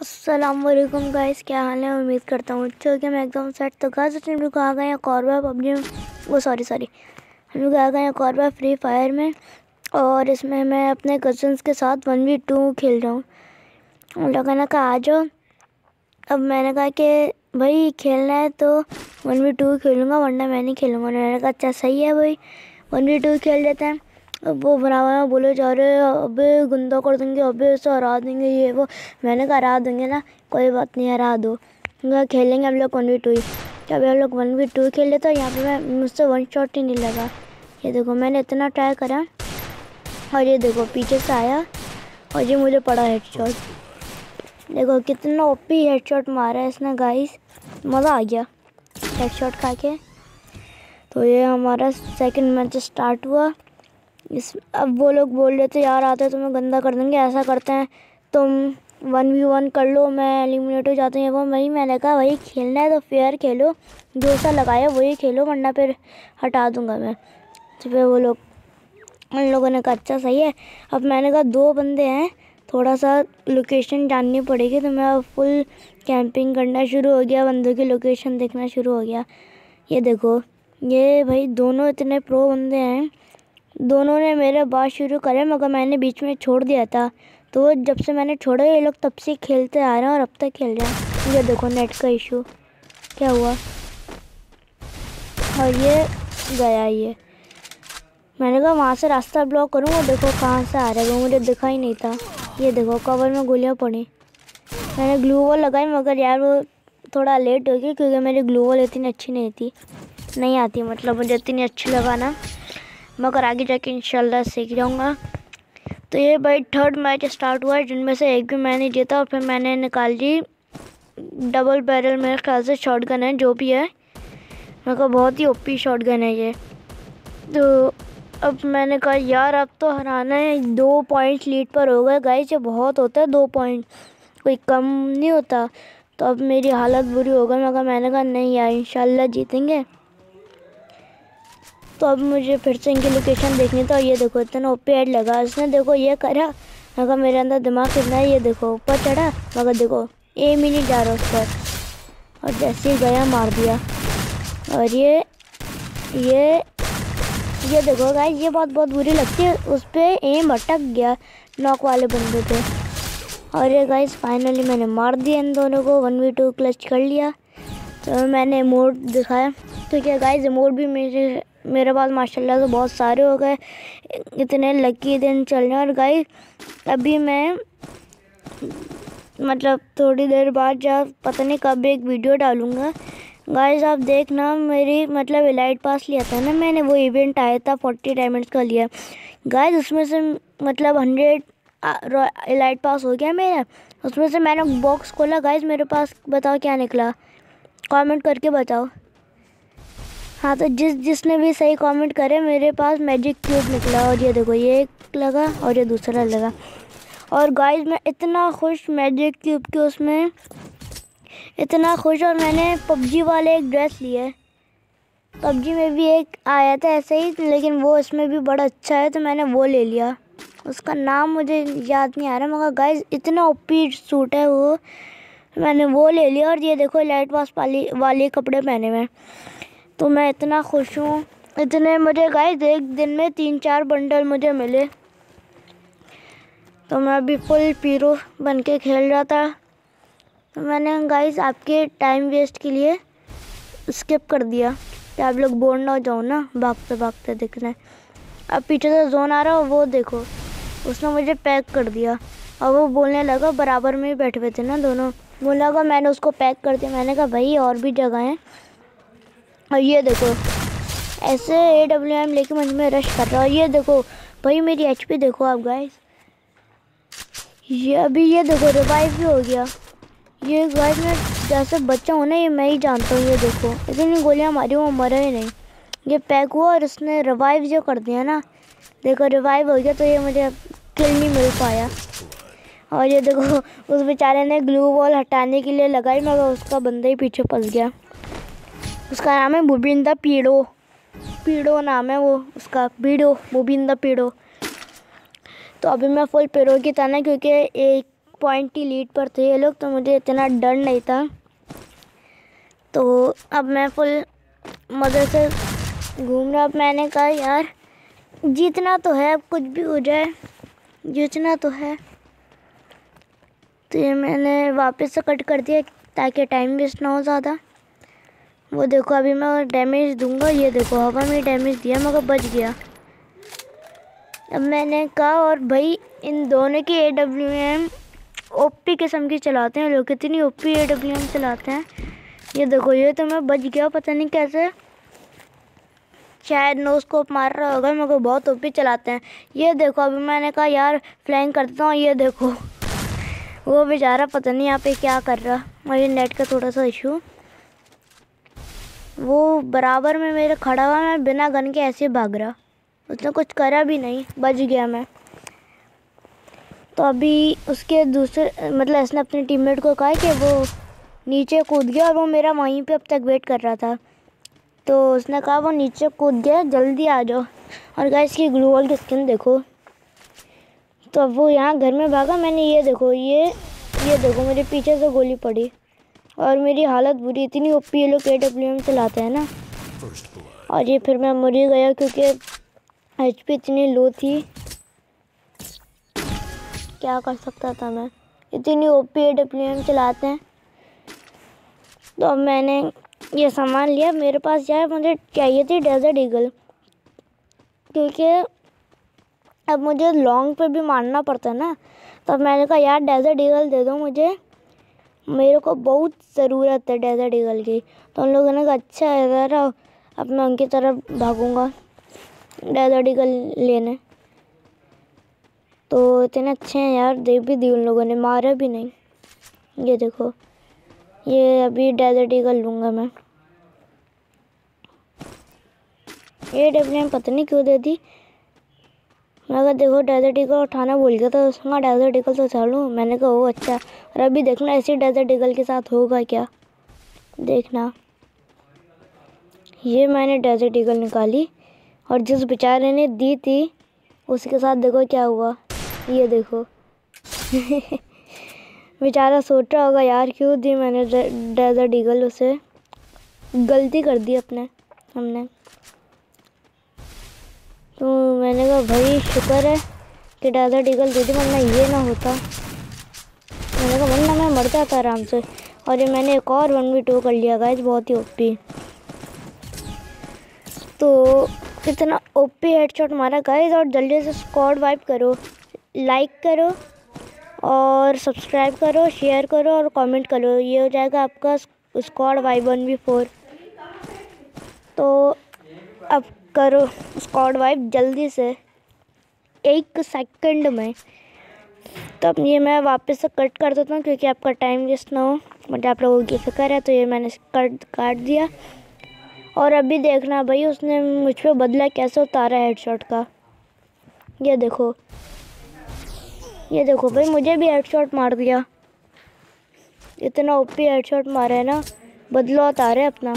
अस्सलामुअलैकुम गाइस, क्या हाल है। उम्मीद करता हूँ अच्छा हो। क्या मैं एकदम सेट। तो गाइस हम लोग आ गए हैं कॉर्बा पबजी में। वो सॉरी हम लोग आ गए हैं कॉर्बा फ्री फायर में। और इसमें मैं अपने कज़न्स के साथ 1v2 खेल रहा हूँ। उन लोगों ने कहा आ जाओ। अब मैंने कहा कि भाई खेलना है तो 1v2 खेलूँगा, वरना मैं नहीं खेलूँगा। उन्होंने कहा अच्छा सही है भाई, 1v2 खेल लेते हैं। अब वो बनावा बोले जा रहे हैं अबे गंदा कर देंगे, अबे ऐसा हरा देंगे ये वो। मैंने कहा हरा देंगे ना, कोई बात नहीं, हरा दो। खेलेंगे हम लोग 1v2 ही। जब हम लोग 1v2 खेल लेते यहाँ पे मैं मुझसे वन शॉट ही नहीं लगा। ये देखो मैंने इतना ट्राई करा और ये देखो पीछे से आया और ये मुझे पड़ा हेडशॉट। देखो कितना ओपी हेडशॉट मारा है इसने गाइस, मज़ा आ गया हेडशॉट खा के। तो ये हमारा सेकंड मैच स्टार्ट हुआ। अब वो लोग बोल रहे थे यार आते तुम्हें गंदा कर देंगे, ऐसा करते हैं तुम 1v1 कर लो, मैं एलिमिनेट हो जाती हूँ। वो वही मैंने कहा वही खेलना है तो फेयर खेलो, जो सा लगाया वही खेलो, वरना फिर हटा दूँगा मैं। तो फिर वो लोग उन लोगों ने कहा अच्छा सही है। अब मैंने कहा 2 बंदे हैं, थोड़ा सा लोकेशन जाननी पड़ेगी। तो मैं फुल कैंपिंग करना शुरू हो गया, बंदों की लोकेशन देखना शुरू हो गया। ये देखो ये भाई दोनों इतने प्रो बंदे हैं, दोनों ने मेरे बात शुरू करे, मगर मैंने बीच में छोड़ दिया था। तो जब से मैंने छोड़ा ये लोग तब से खेलते आ रहे हैं और अब तक खेल रहे हैं। ये देखो नेट का इशू क्या हुआ और ये गया। ये मैंने कहा वहाँ से रास्ता ब्लॉक करूँगा, देखो कहाँ से आ रहा है, वो मुझे दिखा ही नहीं था। ये देखो कवर में गोलियाँ पड़ी। मैंने ग्लू वॉल लगाई मगर यार वो थोड़ा लेट हो गई, क्योंकि मेरी ग्लू वॉल इतनी अच्छी नहीं आती, मतलब मुझे इतनी अच्छी लगाना, मगर आगे जाके इंशाल्लाह सीख जाऊँगा। तो ये भाई 3rd मैच स्टार्ट हुआ है, जिनमें से एक भी मैंने जीता और फिर मैंने निकाल ली डबल बैरल, मेरे ख्याल से शॉटगन है जो भी है, मेरे को बहुत ही ओपी शॉटगन है ये। तो अब मैंने कहा यार अब तो हराना है, 2 पॉइंट लीड पर हो गए गाइस, ये बहुत होता है 2 पॉइंट, कोई कम नहीं होता। तो अब मेरी हालत बुरी हो गई, मगर मैंने कहा नहीं यार इंशाल्लाह जीतेंगे। तो अब मुझे फिर से इनकी लोकेशन देखनी था। और ये देखो इतना ओपी हेड लगा उसने, देखो ये करा, मगर मेरे अंदर दिमाग कितना है। ये देखो ऊपर चढ़ा मगर देखो एम ही नहीं जा रहा उस पर, और जैसे ही गया मार दिया। और ये देखो गाइस ये बहुत बुरी लगती है, उस पर एम अटक गया नॉक वाले बंदे पे। और ये गाइस फाइनली मैंने मार दिया इन दोनों को, 1v2 क्लच कर लिया। तो मैंने इमोट दिखाया, तो क्या गाइस इमोट भी मेरे पास माशाल्लाह से बहुत सारे हो गए, इतने लकी दिन चल रहे हैं। और गाइस अभी मैं मतलब थोड़ी देर बाद जब पता नहीं कब एक वीडियो डालूँगा गाइस, आप देखना। मेरी मतलब एलाइट पास लिया था ना मैंने, वो इवेंट आया था 40 डायमंड्स का लिया गाइस, उसमें से मतलब 100 एलाइट पास हो गया मेरा। उसमें से मैंने बॉक्स खोला गाइस, मेरे पास बताओ क्या निकला, कमेंट करके बताओ। हाँ तो जिसने भी सही कमेंट करे, मेरे पास मैजिक क्यूब निकला। और ये देखो ये एक लगा और ये दूसरा लगा। और गाइस मैं इतना खुश मैजिक क्यूब के उसमें, इतना खुश। और मैंने पबजी वाले एक ड्रेस लिया है, पबजी में भी एक आया था ऐसे ही, लेकिन वो इसमें भी बड़ा अच्छा है, तो मैंने वो ले लिया। उसका नाम मुझे याद नहीं आ रहा, मगर गाइस इतना ओपी सूट है वो, मैंने वो ले लिया। और ये देखो लाइट पास वाले कपड़े पहने हुए, तो मैं इतना खुश हूँ। इतने मुझे गाइस एक दिन में 3-4 बंडल मुझे मिले। तो मैं अभी फुल पीरो बन के खेल रहा था। तो मैंने गाइस आपके टाइम वेस्ट के लिए स्किप कर दिया कि आप लोग बोर ना हो जाओ ना, भागते भागते दिख रहे हैं। अब पीछे से जोन आ रहा है, वो देखो उसने मुझे पैक कर दिया। और वो बोलने लगा, बराबर में ही बैठे हुए थे ना दोनों, बोलने लगा मैंने उसको पैक कर दिया। मैंने कहा भाई और भी जगह हैं। और ये देखो ऐसे AWM लेके मुझ में रश कर रहा है। और ये देखो भाई मेरी HP देखो आप गाइस, ये अभी ये देखो रिवाइव भी हो गया। ये गाइस मैं जैसे बच्चा हूँ ना, ये मैं ही जानता हूँ। ये देखो इतनी गोलियाँ मारी वो मरा ही नहीं, ये पैक हुआ और उसने रिवाइव जो कर दिया ना, देखो रिवाइव हो गया। तो ये मुझे किल नहीं मिल पाया। और ये देखो उस बेचारे ने ग्लू वॉल हटाने के लिए लगाई, मगर उसका बंदा ही पीछे फंस गया। उसका नाम है मुबिंदा पीड़ो नाम है वो उसका, मुबिंदा पीड़ो। तो अभी मैं फुल पीरो की तरह, क्योंकि एक पॉइंट की लीड पर थे ये लोग, तो मुझे इतना डर नहीं था। तो अब मैं फुल मज़े से घूम रहा। अब मैंने कहा यार जीतना तो है, अब कुछ भी हो जाए जीतना तो है। तो ये मैंने वापस से कट कर दिया ताकि टाइम वेस्ट ना हो ज़्यादा। वो देखो अभी मैं डैमेज दूंगा, ये देखो हवा में डैमेज दिया मगर बच गया। अब मैंने कहा और भाई इन दोनों की AWM ओपी किस्म की चलाते हैं लोग, कितनी ओपी AWM चलाते हैं। ये देखो ये तो मैं बच गया, पता नहीं कैसे, शायद नो स्कोप मार रहा होगा मगर बहुत ओपी चलाते हैं। ये देखो अभी मैंने कहा यार फ्लैंक करता हूँ, ये देखो वो बेचारा पता नहीं यहाँ पे क्या कर रहा। और ये नेट का थोड़ा सा इशू, वो बराबर में मेरे खड़ा हुआ, मैं बिना गन के ऐसे भाग रहा, उसने कुछ करा भी नहीं, बच गया मैं। तो अभी उसके दूसरे मतलब इसने अपने टीममेट को कहा कि वो नीचे कूद गया और वो मेरा वहीं पे अब तक वेट कर रहा था। तो उसने कहा वो नीचे कूद गया, जल्दी आ जाओ। और गाइस इसकी ग्लू वॉल की स्किन देखो। तो अब वो यहाँ घर में भागा, मैंने ये देखो ये देखो मेरे पीछे से गोली पड़ी और मेरी हालत बुरी, इतनी ओपी ये लोग AWM चलाते हैं ना। और ये फिर मैं मर ही गया क्योंकि HP इतनी लो थी, क्या कर सकता था मैं, इतनी ओपी AWM चलाते हैं। तो अब मैंने ये सामान लिया, मेरे पास यार मुझे चाहिए थी डेजर्ट ईगल, क्योंकि अब मुझे लॉन्ग पे भी मारना पड़ता है ना। तो अब मैंने कहा यार डेजर्ट ईगल दे दो मुझे, मेरे को बहुत ज़रूरत है डेजर्ट ईगल की। तो उन लोगों ने कहा अच्छा इधर आओ, अब मैं उनकी तरफ भागूंगा डेजर्ट ईगल लेने। तो इतने अच्छे हैं यार, दे भी दी उन लोगों ने, मारा भी नहीं। ये देखो ये अभी डेजर्ट ईगल लूँगा मैं। AWM पता नहीं क्यों दे दी, मैं कहा देखो डेजर्ट ईगल उठाना भूल गया था, उसका डेजर्ट ईगल तो चालू। मैंने कहा वो अच्छा। और अभी देखना ऐसे डेजर्ट ईगल के साथ होगा क्या, देखना। ये मैंने डेजर्ट ईगल निकाली और जिस बेचारे ने दी थी उसके साथ देखो क्या हुआ, ये देखो बेचारा सोच रहा होगा यार क्यों दी मैंने डेजर्ट ईगल, उसे गलती कर दी हमने। तो मैंने कहा भाई शुक्र है कि डेजर्ट ईगल दे दी, वरना ये ना होता। मैंने कहा वरना मैं मर जाता आराम से। और ये मैंने एक और 1v2 कर लिया गाइस, बहुत ही ओपी। तो इतना ओपी हेडशॉट मारा गाइस। और जल्दी से स्क्वाड वाइप करो, लाइक करो और सब्सक्राइब करो, शेयर करो और कमेंट करो, ये हो जाएगा आपका स्क्वाड वाइप 1v4। तो अब करो स्क्वाड वाइप जल्दी से, 1 सेकंड में। तब ये मैं वापस से कट कर देता हूँ क्योंकि आपका टाइम वेस्ट ना हो, बट आप लोगों की फिक्र है, तो ये मैंने काट दिया। और अभी देखना भाई उसने मुझ पर बदला कैसे उतारा हेडशॉट का। ये देखो भाई मुझे भी हेडशॉट मार दिया, इतना ओपी हेडशॉट मारा है ना, बदला उतारे अपना।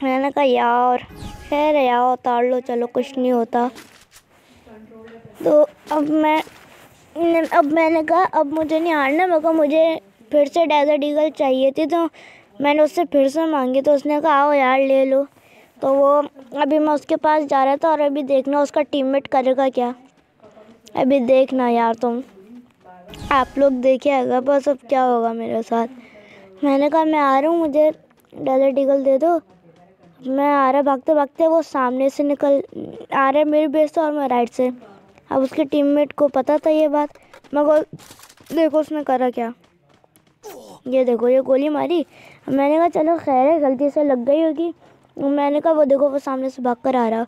मैंने कहा यार खैर यार उतार लो, चलो कुछ नहीं होता। तो अब मैंने कहा अब मुझे नहीं हारना, मगर मुझे फिर से डेजर्ट ईगल चाहिए थी। तो मैंने उससे फिर से मांगी, तो उसने कहा आओ यार ले लो। तो वो अभी मैं उसके पास जा रहा था और अभी देखना उसका टीममेट करेगा क्या, अभी देखना यार तुम, आप लोग देखिएगा बस अब क्या होगा मेरे साथ। मैंने कहा मैं आ रहा हूँ, मुझे डेजर्ट ईगल दे दो। मैं आ रहा भागते भागते, वो सामने से निकल आ रहा है मेरी बेस से और मैं राइट से। अब उसके टीममेट को पता था ये बात, मगर देखो उसने करा क्या, ये देखो ये गोली मारी। मैंने कहा चलो खैर है, गलती से लग गई होगी। मैंने कहा वो देखो वो सामने से भाग कर आ रहा।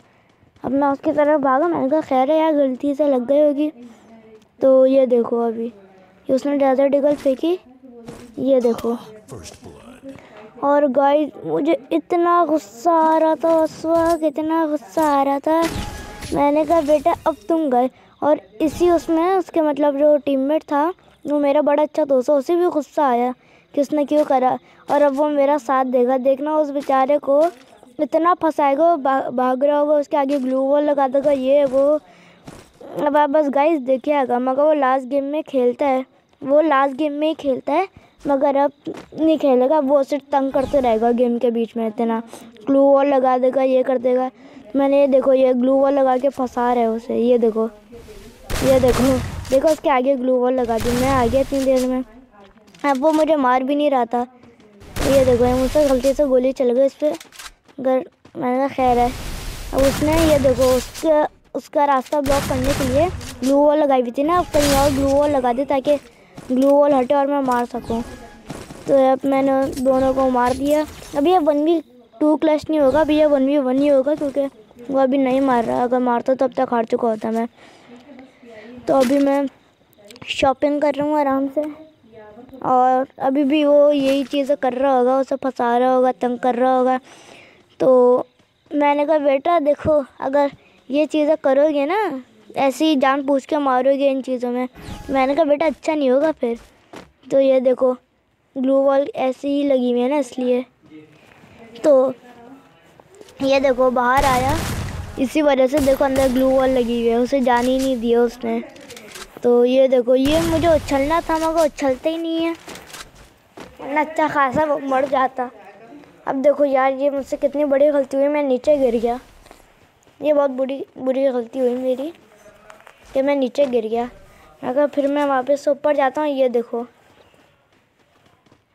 अब मैं उसकी तरफ भागा, मैंने कहा खैर है यार गलती से लग गई होगी। तो ये देखो अभी ये उसने डेजर्ट ईगल फेंकी, ये देखो। और गाइस मुझे इतना गुस्सा आ रहा था उस वक्त, इतना गुस्सा आ रहा था। मैंने कहा बेटा अब तुम गए। और इसी उसमें उसके मतलब जो टीममेट था वो मेरा बड़ा अच्छा दोस्त है, उसे भी गुस्सा आया कि उसने क्यों करा। और अब वो मेरा साथ देगा, देखना उस बेचारे को इतना फंसाएगा, वो भाग रहा होगा, उसके आगे ग्लू वॉल लगा देगा ये वो। अब आप बस गाइस देखिए आगा, मगर वो लास्ट गेम में खेलता है, वो लास्ट गेम में ही खेलता है, मगर अब नहीं खेलेगा। वो सिर्फ तंग करते रहेगा गेम के बीच में, इतना ग्लू वॉल लगा देगा, ये कर देगा। मैंने ये देखो, ये ग्लू वॉल लगा के फंसा रहा है उसे, ये देखो, ये देखो, देखो उसके आगे ग्लू वॉल लगा दी। मैं आ गया इतनी देर में, अब वो मुझे मार भी नहीं रहा था। ये देखो, मुझसे गलती से गोली चल गई इस पर, अगर मैंने कहा खैर है। अब उसने ये देखो, उसका रास्ता ब्लॉक करने के लिए ग्लू वॉल लगाई हुई थी ना, अब कहीं और ग्लू वॉल लगा दी ताकि ग्लू वॉल हटे और मैं मार सकूं। तो अब मैंने दोनों को मार दिया। अभी ये 1v2 क्लैश नहीं होगा, अभी ये 1v1 ही होगा, क्योंकि वो अभी नहीं मार रहा। अगर मारता तो अब तक हार चुका होता मैं। तो अभी मैं शॉपिंग कर रहा हूँ आराम से, और अभी भी वो यही चीज़ें कर रहा होगा, उसे फंसा रहा होगा, तंग कर रहा होगा। तो मैंने कहा बेटा देखो, अगर ये चीज़ें करोगे ना, ऐसे ही जान पूछ के मारोगे इन चीज़ों में, मैंने कहा बेटा अच्छा नहीं होगा फिर। तो ये देखो, ग्लू वॉल ऐसे ही लगी हुई है ना, इसलिए। तो ये देखो बाहर आया, इसी वजह से देखो अंदर ग्लू वॉल लगी हुई है, उसे जाने ही नहीं दिया उसने। तो ये देखो, ये मुझे उछलना था मगर उछलते ही नहीं है, वरना अच्छा खासा वो मर जाता। अब देखो यार, ये मुझसे कितनी बड़ी गलती हुई, मैं नीचे गिर गया। ये बहुत बुरी गलती हुई मेरी कि मैं नीचे गिर गया। अगर फिर मैं वापस ऊपर जाता हूँ, ये देखो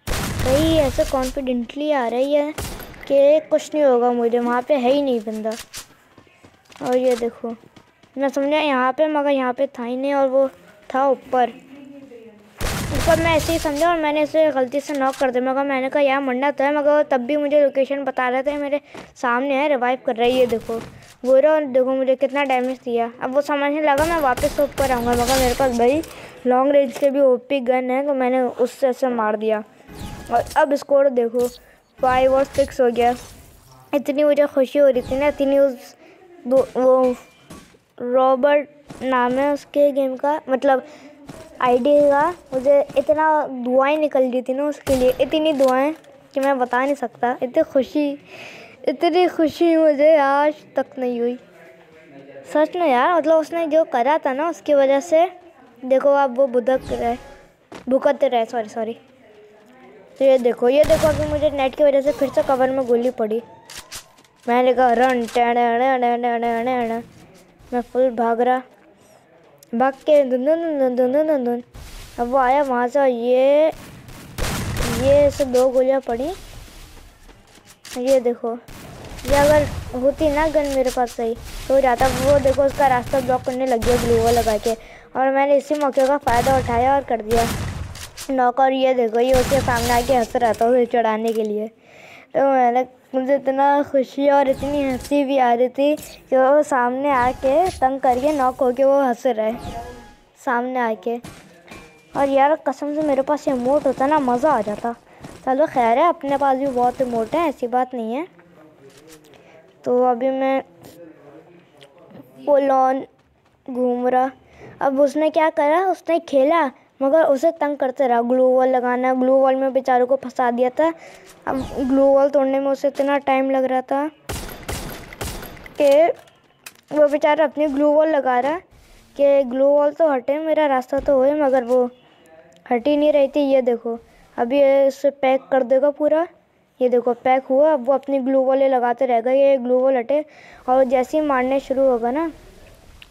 कहीं ऐसे कॉन्फिडेंटली आ रही है कि कुछ नहीं होगा मुझे, वहाँ पे है ही नहीं बंदा। और ये देखो, मैं समझा यहाँ पे, मगर यहाँ पे था ही नहीं, और वो था ऊपर। मैं ऐसे ही समझा और मैंने इसे गलती से नॉक कर दिया। मगर मैंने कहा यार मरना तो है, मगर तब भी मुझे लोकेशन बता रहे थे मेरे सामने है, रिवाइव कर रही है। देखो वो रहा, और देखो मुझे कितना डैमेज दिया। अब वो समझने लगा मैं वापस ऊपर आऊँगा, मगर मेरे पास भाई लॉन्ग रेंज के भी ओपी गन है, तो मैंने उससे ऐसे मार दिया। और अब स्कोर देखो 5 और 6 हो गया। इतनी मुझे खुशी हो रही थी ना, इतनी वो रॉबर्ट नाम है उसके गेम का, मतलब आईडी का, मुझे इतना दुआएं निकल रही थी ना उसके लिए, इतनी दुआएं कि मैं बता नहीं सकता। इतनी खुशी मुझे आज तक नहीं हुई सच में यार। मतलब उसने जो करा था ना, उसकी वजह से देखो आप वो भुगत रहे सॉरी। तो ये देखो अभी मुझे नेट की वजह से फिर से कवर में गोली पड़ी। मैंने कहा रन टेढ़, मैं फुल भाग के धुन। अब वो आया वहाँ से, ये इसे 2 गोलियाँ पड़ी। ये देखो, ये अगर होती ना गन मेरे पास सही तो हो जाता। वो देखो उसका रास्ता ब्लॉक करने लग गया ग्लू वॉल लगा के, और मैंने इसी मौके का फ़ायदा उठाया और कर दिया नॉक। और ये देखो, ये उसके सामने आके हंस रहा था उसे चढ़ाने के लिए। तो मुझे इतना खुशी और इतनी हंसी भी आ रही थी कि वो सामने आके तंग करके नॉक होके वो हंस रहा है सामने आके। और यार कसम से मेरे पास इमोट होता ना, मज़ा आ जाता। चलो खैर है, अपने पास भी बहुत इमोट है, ऐसी बात नहीं है। तो अभी मैं फुल ऑन घूम रहा। अब उसने क्या करा, उसने खेला मगर उसे तंग करते रहा, ग्लू वॉल लगाना। ग्लू वॉल में बेचारों को फंसा दिया था। अब ग्लू वॉल तोड़ने में उसे इतना टाइम लग रहा था कि वो बेचारा अपनी ग्लू वॉल लगा रहा कि ग्लू वॉल तो हटे, मेरा रास्ता तो होए, मगर वो हट ही नहीं रही थी। ये देखो अभी इसे पैक कर देगा पूरा। ये देखो पैक हुआ। अब वो अपनी ग्लू वॉल लगाते रहेगा, ये ग्लू वॉल हटे। और जैसे ही मारने शुरू होगा ना,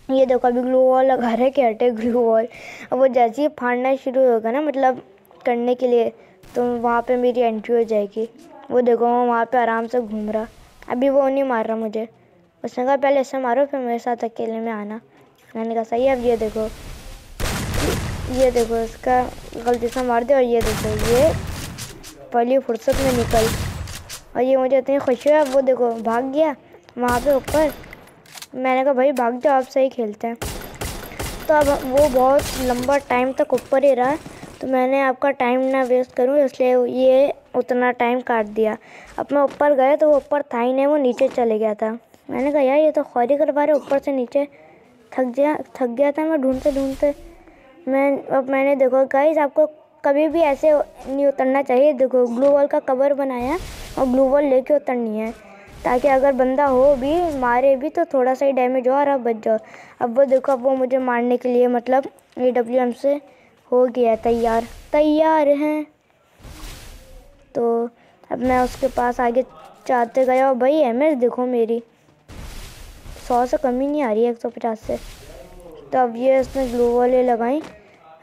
ये देखो अभी ग्लू वॉल लगा रहे कि हटे ग्लू वॉल। अब वो जैसे ही फाड़ना शुरू होगा ना, मतलब करने के लिए, तो वहाँ पे मेरी एंट्री हो जाएगी। वो देखो वो वहाँ पे आराम से घूम रहा। अभी वो नहीं मार रहा मुझे, उसने कहा पहले ऐसे मारो फिर मेरे साथ अकेले में आना। मैंने कहा सही है। अब ये देखो इसका गलती से मार दिया। और ये देखो ये पहली फुर्सत में निकल, और ये मुझे इतनी खुशी है। वो देखो भाग गया वहाँ पे ऊपर। मैंने कहा भाई भाग जाओ, आप सही खेलते हैं। तो अब वो बहुत लंबा टाइम तक ऊपर ही रहा, तो मैंने आपका टाइम ना वेस्ट करूं इसलिए ये उतना टाइम काट दिया। अब मैं ऊपर गया तो वो ऊपर था ही नहीं, वो नीचे चले गया था। मैंने कहा यार ये तो खौरी करवा रहे ऊपर से नीचे। थक गया था मैं ढूंढते। मैंने देखो गाइस, आपको कभी भी ऐसे नहीं उतरना चाहिए। देखो ग्लू वॉल का कवर बनाया और ग्लू वॉल लेके उतरनी है, ताकि अगर बंदा हो भी मारे भी तो थोड़ा सा ही डैमेज हो और आप बच जाओ। अब वो देखो, अब वो मुझे मारने के लिए मतलब AWM से हो गया तैयार हैं। तो अब मैं उसके पास आगे चाहते गया और भाई MS देखो मेरी 100 से कम ही नहीं आ रही है, 150 से। तो अब ये इसने ग्लू वाले लगाई।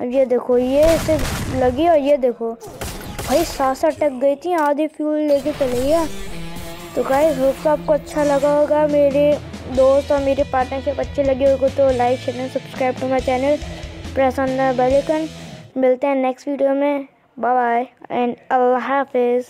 अब ये देखो ये इसे लगी और ये देखो भाई सांस अटक गई थी, आधी फ्यूल लेके चले गया। तो गाइस होप आपको अच्छा लगा होगा, मेरे दोस्त और मेरे पार्टनरशिप अच्छे लगे होगा तो like share and subscribe to my channel, press on the bell icon. मिलते हैं नेक्स्ट वीडियो में। बाय बाय एंड अल्लाह हाफिज़।